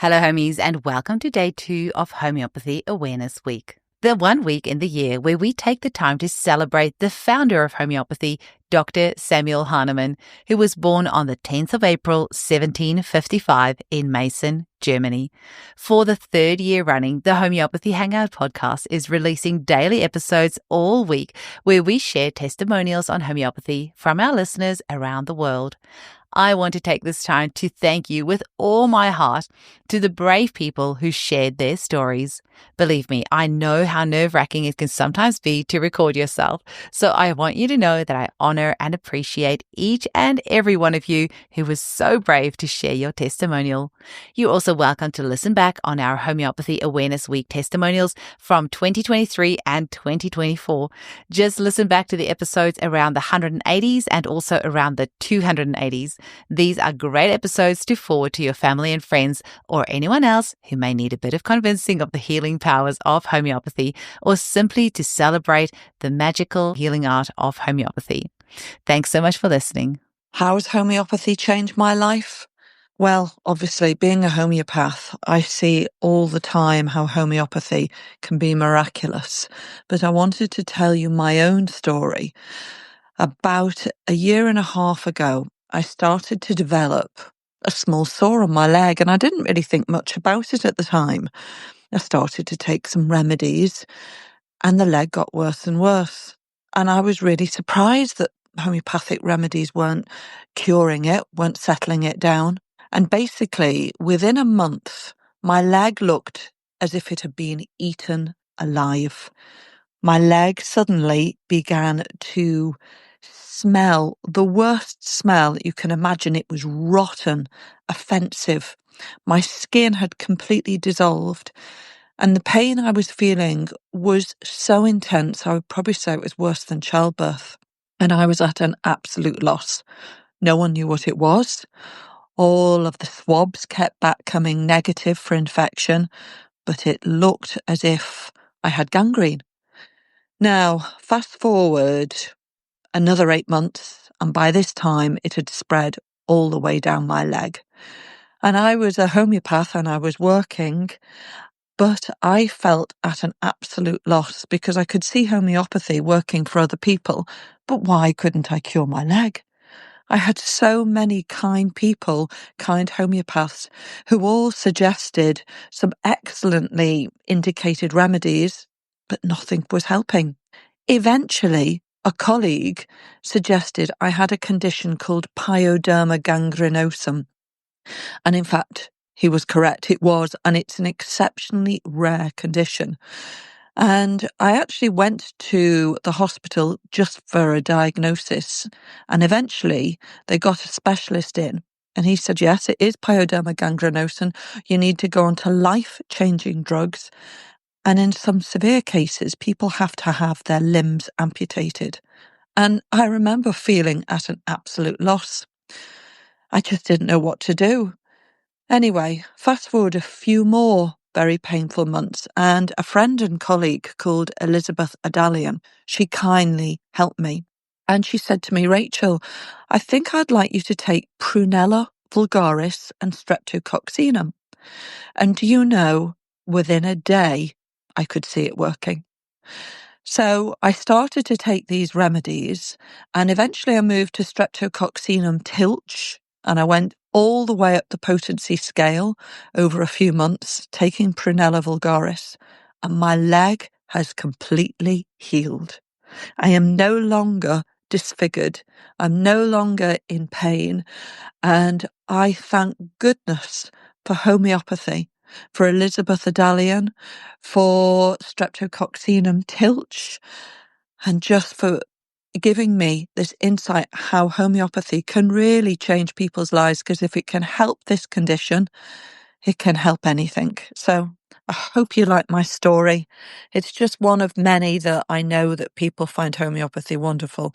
Hello, homies, and welcome to day 2 of Homeopathy Awareness Week, the 1 week in the year where we take the time to celebrate the founder of homeopathy, Dr. Samuel Hahnemann, who was born on the 10th of April, 1755 in Meissen, Germany. For the 3rd year running, the Homeopathy Hangout podcast is releasing daily episodes all week where we share testimonials on homeopathy from our listeners around the world. I want to take this time to thank you with all my heart to the brave people who shared their stories. Believe me, I know how nerve-wracking it can sometimes be to record yourself, so I want you to know that I honor and appreciate each and every one of you who was so brave to share your testimonial. You're also welcome to listen back on our Homeopathy Awareness Week testimonials from 2023 and 2024. Just listen back to the episodes around the 180s and also around the 280s. These are great episodes to forward to your family and friends or anyone else who may need a bit of convincing of the healing powers of homeopathy or simply to celebrate the magical healing art of homeopathy. Thanks so much for listening. How has homeopathy changed my life? Well, obviously, being a homeopath, I see all the time how homeopathy can be miraculous. But I wanted to tell you my own story. About a year and a half ago, I started to develop a small sore on my leg, and I didn't really think much about it at the time. I started to take some remedies, and the leg got worse and worse. And I was really surprised that homeopathic remedies weren't curing it, weren't settling it down. And basically, within a month, my leg looked as if it had been eaten alive. My leg suddenly began to smell the worst smell you can imagine. It was rotten, offensive. My skin had completely dissolved, and the pain I was feeling was so intense, I would probably say it was worse than childbirth. And I was at an absolute loss. No one knew what it was. All of the swabs kept back coming negative for infection, but it looked as if I had gangrene. Now, fast forward another 8 months, and by this time it had spread all the way down my leg. And I was a homeopath and I was working, but I felt at an absolute loss because I could see homeopathy working for other people, but why couldn't I cure my leg? I had so many kind people, kind homeopaths, who all suggested some excellently indicated remedies, but nothing was helping. Eventually, a colleague suggested I had a condition called pyoderma gangrenosum. And in fact, he was correct. It was, and it's an exceptionally rare condition. And I actually went to the hospital just for a diagnosis. And eventually they got a specialist in. And he said, yes, it is pyoderma gangrenosum. You need to go on to life-changing drugs. And in some severe cases, people have to have their limbs amputated. And I remember feeling at an absolute loss. I just didn't know what to do. Anyway, fast forward a few more very painful months, and a friend and colleague called Elizabeth Adalian, she kindly helped me. And she said to me, Rachel, I think I'd like you to take Prunella vulgaris and streptococcinum. And do you know, within a day, I could see it working. So I started to take these remedies, and eventually I moved to streptococcinum tilch, and I went all the way up the potency scale over a few months, taking Prunella vulgaris, and my leg has completely healed. I am no longer disfigured. I'm no longer in pain, and I thank goodness for homeopathy, for Elizabeth Adalian, for streptococcinum tilch, and just for giving me this insight how homeopathy can really change people's lives, because if it can help this condition, it can help anything. So I hope you like my story. It's just one of many that I know that people find homeopathy wonderful.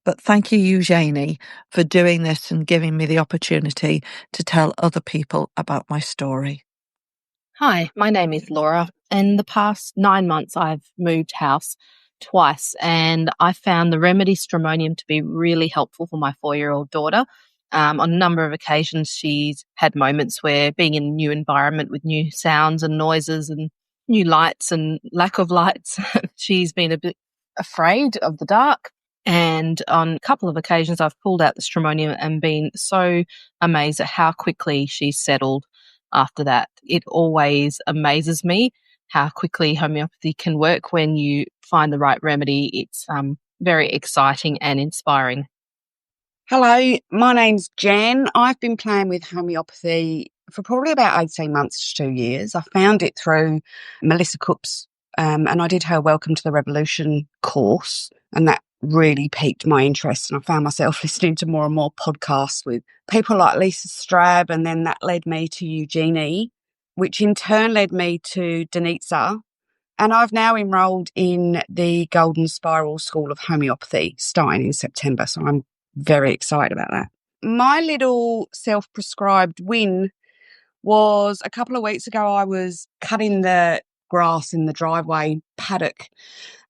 But thank you, Eugenie, for doing this and giving me the opportunity to tell other people about my story. Hi, my name is Laura. In the past 9 months, I've moved house twice, and I found the remedy Stramonium to be really helpful for my 4-year-old daughter. On a number of occasions, she's had moments where being in a new environment with new sounds and noises and new lights and lack of lights, she's been a bit afraid of the dark. And on a couple of occasions, I've pulled out the Stramonium and been so amazed at how quickly she's settled after that. It always amazes me how quickly homeopathy can work when you find the right remedy. It's very exciting and inspiring. Hello, my name's Jan. I've been playing with homeopathy for probably about 18 months to 2 years. I found it through Melissa Cook's, and I did her Welcome to the Revolution course, and that really piqued my interest. And I found myself listening to more and more podcasts with people like Lisa Strab, and then that led me to Eugenie, which in turn led me to Denitsa. And I've now enrolled in the Golden Spiral School of Homeopathy starting in September. So I'm very excited about that. My little self-prescribed win was a couple of weeks ago. I was cutting the grass in the driveway paddock,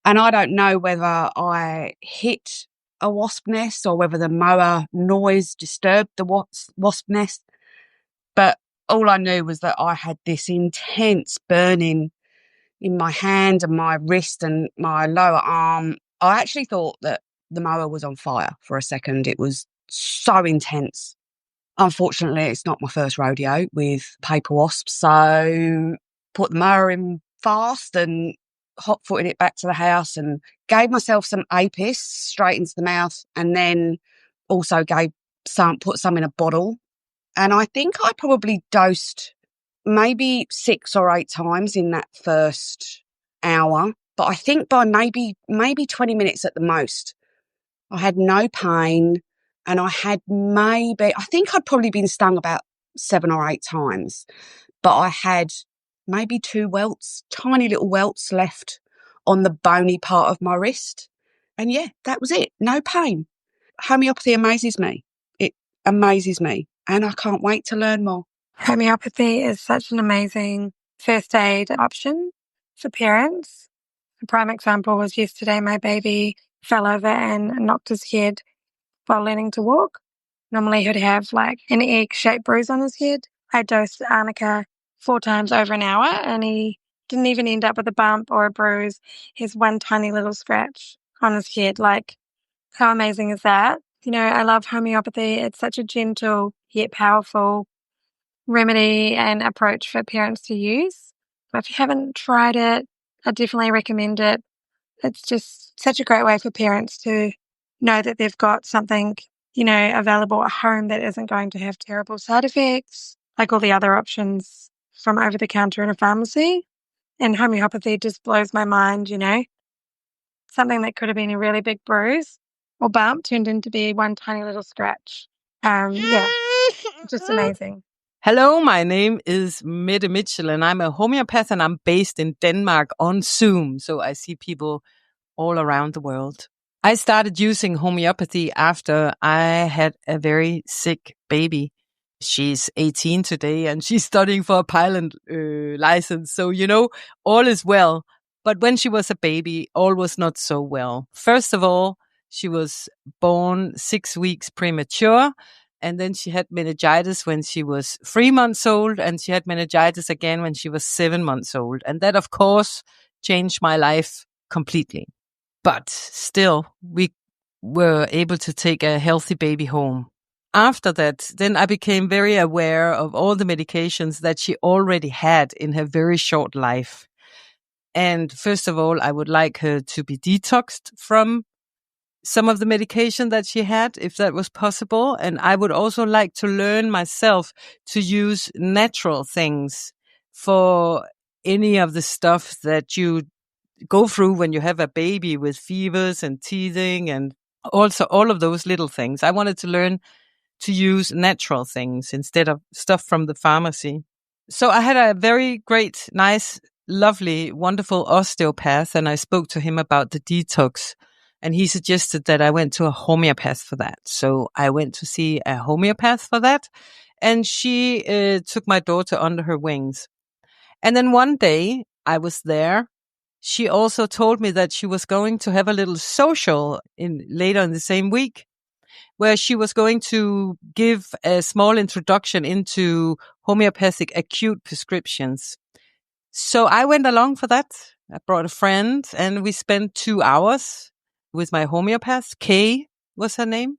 and I don't know whether I hit a wasp nest or whether the mower noise disturbed the wasp nest. But all I knew was that I had this intense burning in my hand and my wrist and my lower arm. I actually thought that the mower was on fire for a second. It was so intense. Unfortunately, it's not my first rodeo with paper wasps, so put the mower in fast and hot-footed it back to the house and gave myself some Apis straight into the mouth, and then also put some in a bottle. And I think I probably dosed maybe 6 or 8 times in that first hour. But I think by maybe 20 minutes at the most, I had no pain, and I think I'd probably been stung about 7 or 8 times, but I had maybe 2 welts, tiny little welts left on the bony part of my wrist. And yeah, that was it. No pain. Homeopathy amazes me. It amazes me. And I can't wait to learn more. Homeopathy is such an amazing first aid option for parents. A prime example was yesterday my baby fell over and knocked his head while learning to walk. Normally he'd have like an egg-shaped bruise on his head. I dosed arnica 4 times over an hour and he didn't even end up with a bump or a bruise. He has one tiny little scratch on his head. Like, how amazing is that? You know, I love homeopathy. It's such a gentle yet powerful remedy and approach for parents to use. But if you haven't tried it, I definitely recommend it. It's just such a great way for parents to know that they've got something, you know, available at home that isn't going to have terrible side effects, like all the other options from over the counter in a pharmacy. And homeopathy just blows my mind, you know. Something that could have been a really big bruise or bump turned into be one tiny little scratch. Yeah, just amazing. Hello, my name is Mette Mitchell and I'm a homeopath and I'm based in Denmark on Zoom. So I see people all around the world. I started using homeopathy after I had a very sick baby. She's 18 today and she's studying for a pilot license. So, you know, all is well. But when she was a baby, all was not so well. First of all, she was born 6 weeks premature. And then she had meningitis when she was 3 months old. And she had meningitis again when she was 7 months old. And that, of course, changed my life completely. But still, we were able to take a healthy baby home. After that, then I became very aware of all the medications that she already had in her very short life. And first of all, I would like her to be detoxed from some of the medication that she had, if that was possible. And I would also like to learn myself to use natural things for any of the stuff that you go through when you have a baby with fevers and teething and also all of those little things. I wanted to learn to use natural things instead of stuff from the pharmacy. So I had a very great, nice, lovely, wonderful osteopath, and I spoke to him about the detox. And he suggested that I went to a homeopath for that. So I went to see a homeopath for that. And she took my daughter under her wings. And then one day I was there. She also told me that she was going to have a little social later in the same week where she was going to give a small introduction into homeopathic acute prescriptions. So I went along for that. I brought a friend and we spent 2 hours with my homeopath. Kay was her name.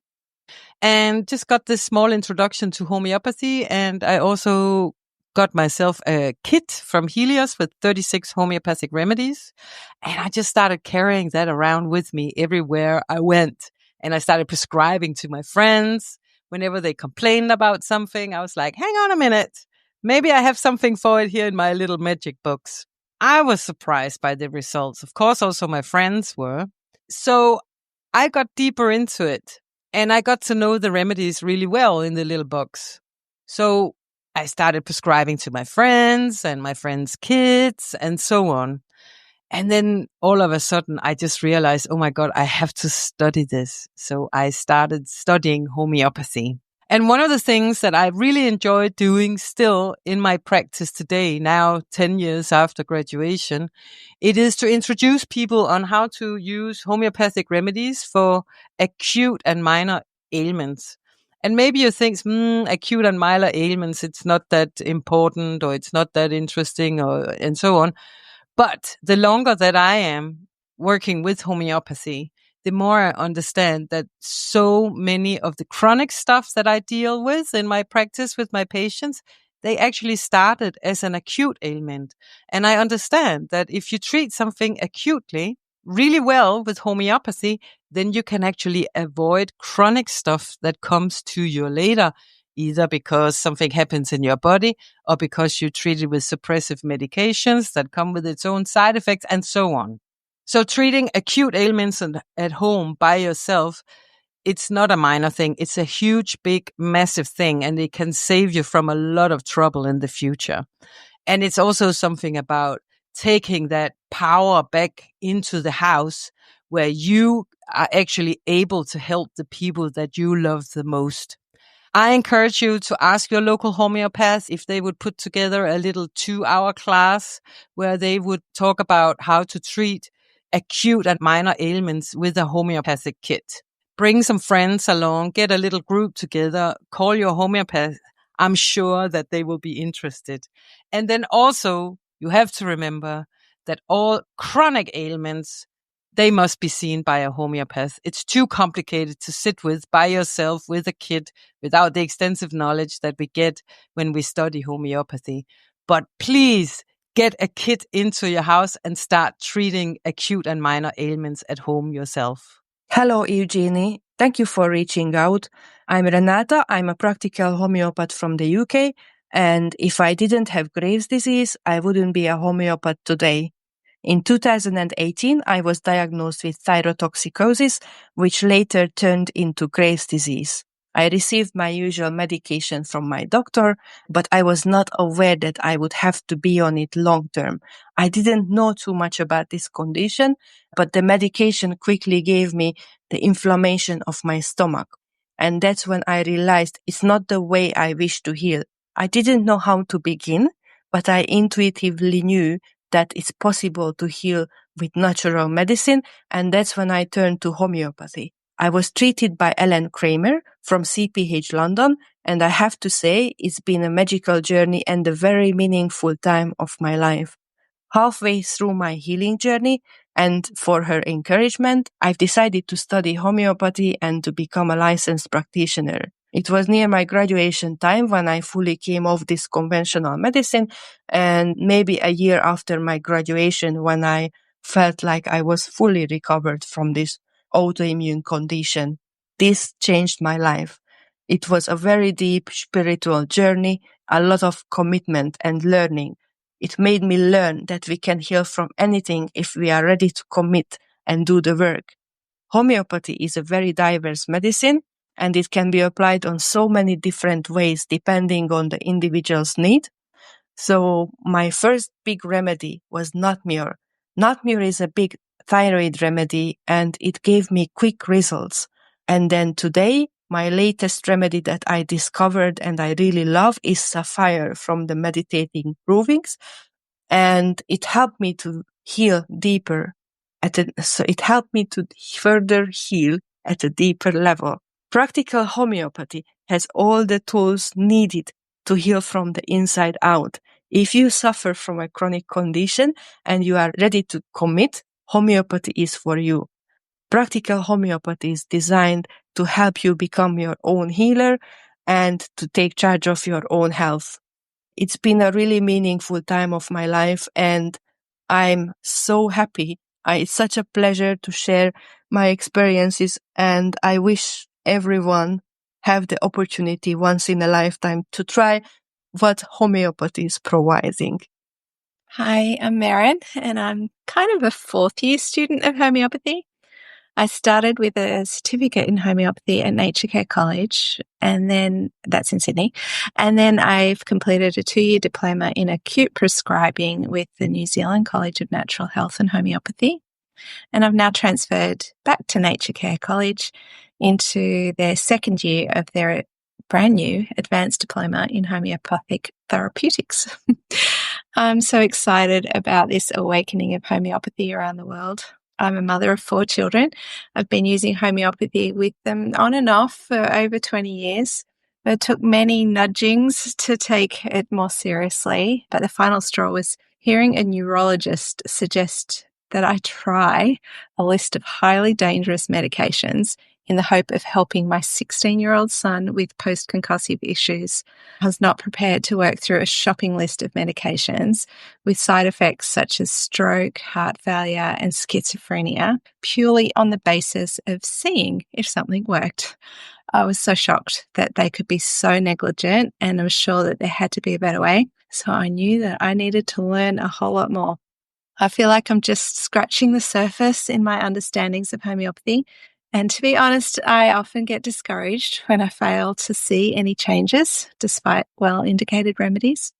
And just got this small introduction to homeopathy. And I also got myself a kit from Helios with 36 homeopathic remedies. And I just started carrying that around with me everywhere I went. And I started prescribing to my friends. Whenever they complained about something, I was like, hang on a minute. Maybe I have something for it here in my little magic books. I was surprised by the results. Of course, also my friends were. So I got deeper into it. And I got to know the remedies really well in the little box. So I started prescribing to my friends and my friends' kids and so on. And then all of a sudden, I just realized, oh my God, I have to study this. So I started studying homeopathy. And one of the things that I really enjoy doing still in my practice today, now 10 years after graduation, it is to introduce people on how to use homeopathic remedies for acute and minor ailments. And maybe you think, acute and minor ailments, it's not that important or it's not that interesting and so on. But the longer that I am working with homeopathy, the more I understand that so many of the chronic stuff that I deal with in my practice with my patients, they actually started as an acute ailment. And I understand that if you treat something acutely really well with homeopathy, then you can actually avoid chronic stuff that comes to you later, either because something happens in your body or because you treat it with suppressive medications that come with its own side effects and so on. So treating acute ailments at home by yourself, it's not a minor thing. It's a huge, big, massive thing, and it can save you from a lot of trouble in the future. And it's also something about taking that power back into the house where you are actually able to help the people that you love the most. I encourage you to ask your local homeopath if they would put together a little 2-hour class where they would talk about how to treat acute and minor ailments with a homeopathic kit. Bring some friends along, get a little group together, call your homeopath. I'm sure that they will be interested. And then also you have to remember that all chronic ailments, they must be seen by a homeopath. It's too complicated to sit with by yourself with a kit without the extensive knowledge that we get when we study homeopathy. But please get a kit into your house and start treating acute and minor ailments at home yourself. Hello, Eugenie. Thank you for reaching out. I'm Renata. I'm a practical homeopath from the UK. And if I didn't have Graves' disease, I wouldn't be a homeopath today. In 2018, I was diagnosed with thyrotoxicosis, which later turned into Graves' disease. I received my usual medication from my doctor, but I was not aware that I would have to be on it long term. I didn't know too much about this condition, but the medication quickly gave me the inflammation of my stomach. And that's when I realized it's not the way I wish to heal. I didn't know how to begin, but I intuitively knew that it's possible to heal with natural medicine, and that's when I turned to homeopathy. I was treated by Ellen Kramer from CPH London, and I have to say it's been a magical journey and a very meaningful time of my life. Halfway through my healing journey, and for her encouragement, I've decided to study homeopathy and to become a licensed practitioner. It was near my graduation time when I fully came off this conventional medicine, and maybe a year after my graduation when I felt like I was fully recovered from this autoimmune condition. This changed my life. It was a very deep spiritual journey, a lot of commitment and learning. It made me learn that we can heal from anything if we are ready to commit and do the work. Homeopathy is a very diverse medicine, and it can be applied on so many different ways depending on the individual's need. So my first big remedy was Natmur. Natmur is a big thyroid remedy, and it gave me quick results. And then today, my latest remedy that I discovered and I really love is Sapphire from the Meditating Brewings. And it helped me to heal deeper. So it helped me to further heal at a deeper level. Practical homeopathy has all the tools needed to heal from the inside out. If you suffer from a chronic condition and you are ready to commit, homeopathy is for you. Practical homeopathy is designed to help you become your own healer and to take charge of your own health. It's been a really meaningful time of my life, and I'm so happy. It's such a pleasure to share my experiences, and I wish everyone have the opportunity once in a lifetime to try what homeopathy is providing. Hi, I'm Merryn, and I'm kind of a fourth-year student of homeopathy. I started with a certificate in homeopathy at Nature Care College, and then that's in Sydney. And then I've completed a 2-year diploma in acute prescribing with the New Zealand College of Natural Health and Homeopathy. And I've now transferred back to Nature Care College into their second year of their brand new advanced diploma in homeopathic therapeutics. I'm so excited about this awakening of homeopathy around the world. I'm a mother of 4 children. I've been using homeopathy with them on and off for over 20 years. It took many nudgings to take it more seriously, but the final straw was hearing a neurologist suggest that I try a list of highly dangerous medications in the hope of helping my 16-year-old son with post-concussive issues. I was not prepared to work through a shopping list of medications with side effects such as stroke, heart failure, and schizophrenia, purely on the basis of seeing if something worked. I was so shocked that they could be so negligent, and I was sure that there had to be a better way. So I knew that I needed to learn a whole lot more. I feel like I'm just scratching the surface in my understandings of homeopathy. And to be honest, I often get discouraged when I fail to see any changes despite well-indicated remedies.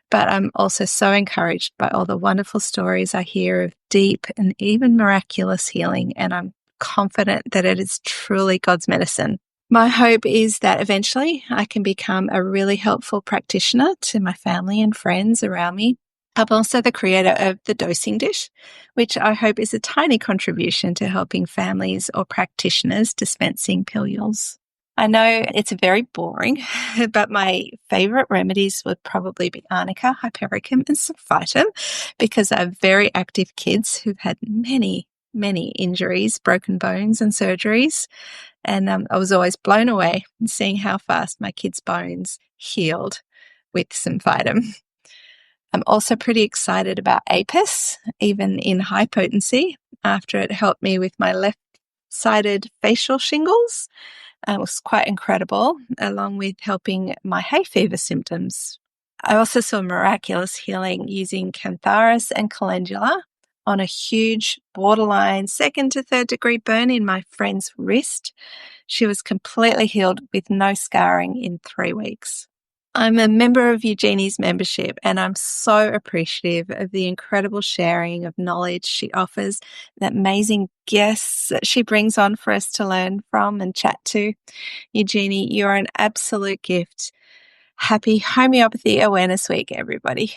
But I'm also so encouraged by all the wonderful stories I hear of deep and even miraculous healing, and I'm confident that it is truly God's medicine. My hope is that eventually I can become a really helpful practitioner to my family and friends around me. I'm also the creator of the dosing dish, which I hope is a tiny contribution to helping families or practitioners dispensing pilules. I know it's very boring, but my favorite remedies would probably be arnica, hypericum, and sulfitum, because I have very active kids who've had many injuries, broken bones and surgeries. And I was always blown away seeing how fast my kids' bones healed with sulfitum. I'm also pretty excited about Apis, even in high potency, after it helped me with my left-sided facial shingles. It was quite incredible, along with helping my hay fever symptoms. I also saw miraculous healing using cantharis and calendula on a huge borderline 2nd to 3rd degree burn in my friend's wrist. She was completely healed with no scarring in 3 weeks. I'm a member of Eugenie's membership, and I'm so appreciative of the incredible sharing of knowledge she offers, the amazing guests that she brings on for us to learn from and chat to. Eugenie, you're an absolute gift. Happy Homeopathy Awareness Week, everybody.